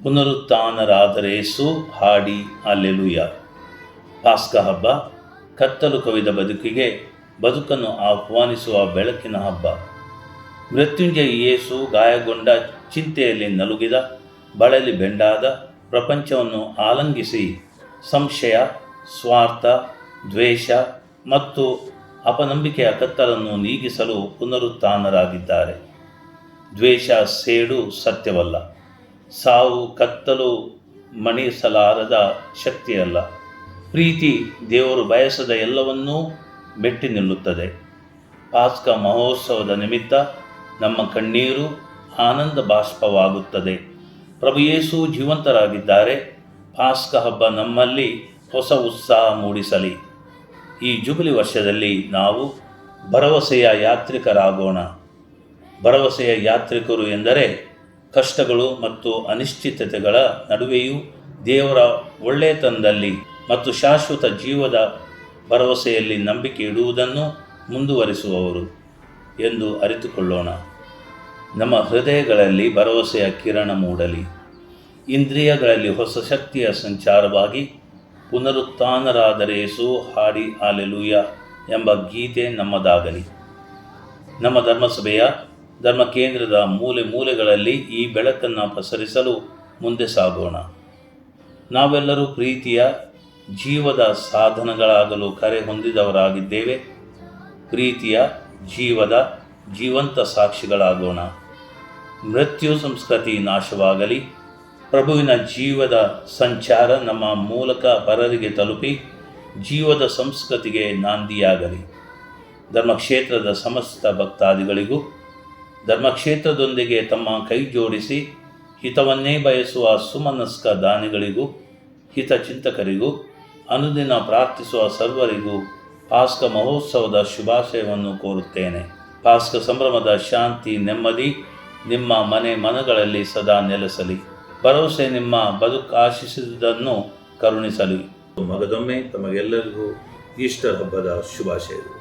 ಪುನರುತ್ಥಾನರಾದರೇಸು ಹಾಡಿ ಅಲ್ಲೆಲೂಯ. ಪಾಸ್ಕ ಹಬ್ಬ ಕತ್ತಲು ಕವಿದ ಬದುಕಿಗೆ ಬದುಕನ್ನು ಆಹ್ವಾನಿಸುವ ಬೆಳಕಿನ ಹಬ್ಬ. ಮೃತ್ಯುಂಜಯ ಯೇಸು ಗಾಯಗೊಂಡ, ಚಿಂತೆಯಲ್ಲಿ ನಲುಗಿದ, ಬಳಲಿ ಬೆಂಡಾದ ಪ್ರಪಂಚವನ್ನು ಆಲಂಗಿಸಿ ಸಂಶಯ, ಸ್ವಾರ್ಥ, ದ್ವೇಷ ಮತ್ತು ಅಪನಂಬಿಕೆಯ ಕತ್ತಲನ್ನು ನೀಗಿಸಲು ಪುನರುತ್ಥಾನರಾಗಿದ್ದಾರೆ. ದ್ವೇಷ ಸೇಡು ಸತ್ಯವಲ್ಲ. ಸಾವು ಕತ್ತಲು ಮಣಿಸಲಾರದ ಶಕ್ತಿಯಲ್ಲ. ಪ್ರೀತಿ ದೇವರು ಬಯಸದ ಎಲ್ಲವನ್ನೂ ಮೆಟ್ಟಿ ನಿಲ್ಲುತ್ತದೆ. ಪಾಸ್ಕ ಮಹೋತ್ಸವದ ನಿಮಿತ್ತ ನಮ್ಮ ಕಣ್ಣೀರು ಆನಂದ ಬಾಷ್ಪವಾಗುತ್ತದೆ. ಪ್ರಭು ಯೇಸು ಜೀವಂತರಾಗಿದ್ದಾರೆ. ಪಾಸ್ಕ ಹಬ್ಬ ನಮ್ಮಲ್ಲಿ ಹೊಸ ಉತ್ಸಾಹ ಮೂಡಿಸಲಿ. ಈ ಜುಬಿಲಿ ವರ್ಷದಲ್ಲಿ ನಾವು ಭರವಸೆಯ ಯಾತ್ರಿಕರಾಗೋಣ. ಭರವಸೆಯ ಯಾತ್ರಿಕರು ಎಂದರೆ ಕಷ್ಟಗಳು ಮತ್ತು ಅನಿಶ್ಚಿತತೆಗಳ ನಡುವೆಯೂ ದೇವರ ಒಳ್ಳೆಯತನದಲ್ಲಿ ಮತ್ತು ಶಾಶ್ವತ ಜೀವದ ಭರವಸೆಯಲ್ಲಿ ನಂಬಿಕೆ ಇಡುವುದನ್ನು ಮುಂದುವರಿಸುವವರು ಎಂದು ಅರಿತುಕೊಳ್ಳೋಣ. ನಮ್ಮ ಹೃದಯಗಳಲ್ಲಿ ಭರವಸೆಯ ಕಿರಣ ಮೂಡಲಿ. ಇಂದ್ರಿಯಗಳಲ್ಲಿ ಹೊಸ ಶಕ್ತಿಯ ಸಂಚಾರವಾಗಿ ಪುನರುತ್ಥಾನರಾದರೇಸು ಹಾಡಿ ಅಲ್ಲೆಲೂಯ ಎಂಬ ಗೀತೆ ನಮ್ಮದಾಗಲಿ. ನಮ್ಮ ಧರ್ಮಸಭೆಯ ಧರ್ಮ ಕೇಂದ್ರದ ಮೂಲೆ ಮೂಲೆಗಳಲ್ಲಿ ಈ ಬೆಳಕನ್ನು ಪಸರಿಸಲು ಮುಂದೆ ಸಾಗೋಣ. ನಾವೆಲ್ಲರೂ ಪ್ರೀತಿಯ ಜೀವದ ಸಾಧನಗಳಾಗಲು ಕರೆ ಹೊಂದಿದವರಾಗಿದ್ದೇವೆ. ಪ್ರೀತಿಯ ಜೀವದ ಜೀವಂತ ಸಾಕ್ಷಿಗಳಾಗೋಣ. ಮೃತ್ಯು ಸಂಸ್ಕೃತಿ ನಾಶವಾಗಲಿ. ಪ್ರಭುವಿನ ಜೀವದ ಸಂಚಾರ ನಮ್ಮ ಮೂಲಕ ಪರರಿಗೆ ತಲುಪಿ ಜೀವದ ಸಂಸ್ಕೃತಿಗೆ ನಾಂದಿಯಾಗಲಿ. ಧರ್ಮಕ್ಷೇತ್ರದ ಸಮಸ್ತ ಭಕ್ತಾದಿಗಳಿಗೂ, ಧರ್ಮಕ್ಷೇತ್ರದೊಂದಿಗೆ ತಮ್ಮ ಕೈ ಜೋಡಿಸಿ ಹಿತವನ್ನೇ ಬಯಸುವ ಸುಮನಸ್ಕ ದಾನಿಗಳಿಗೂ, ಹಿತಚಿಂತಕರಿಗೂ, ಅನುದಿನ ಪ್ರಾರ್ಥಿಸುವ ಸರ್ವರಿಗೂ ಪಾಸ್ಕ ಮಹೋತ್ಸವದ ಶುಭಾಶಯವನ್ನು ಕೋರುತ್ತೇನೆ. ಪಾಸ್ಕ ಸಂಭ್ರಮದ ಶಾಂತಿ, ನೆಮ್ಮದಿ ನಿಮ್ಮ ಮನಗಳಲ್ಲಿ ಸದಾ ನೆಲೆಸಲಿ. ಭರವಸೆ ನಿಮ್ಮ ಬದುಕು ಆಶಿಸಿದುದನ್ನು ಕರುಣಿಸಲಿ. ಮಗದೊಮ್ಮೆ ತಮಗೆಲ್ಲರಿಗೂ ಈಸ್ಟರ್ ಹಬ್ಬದ ಶುಭಾಶಯಗಳು.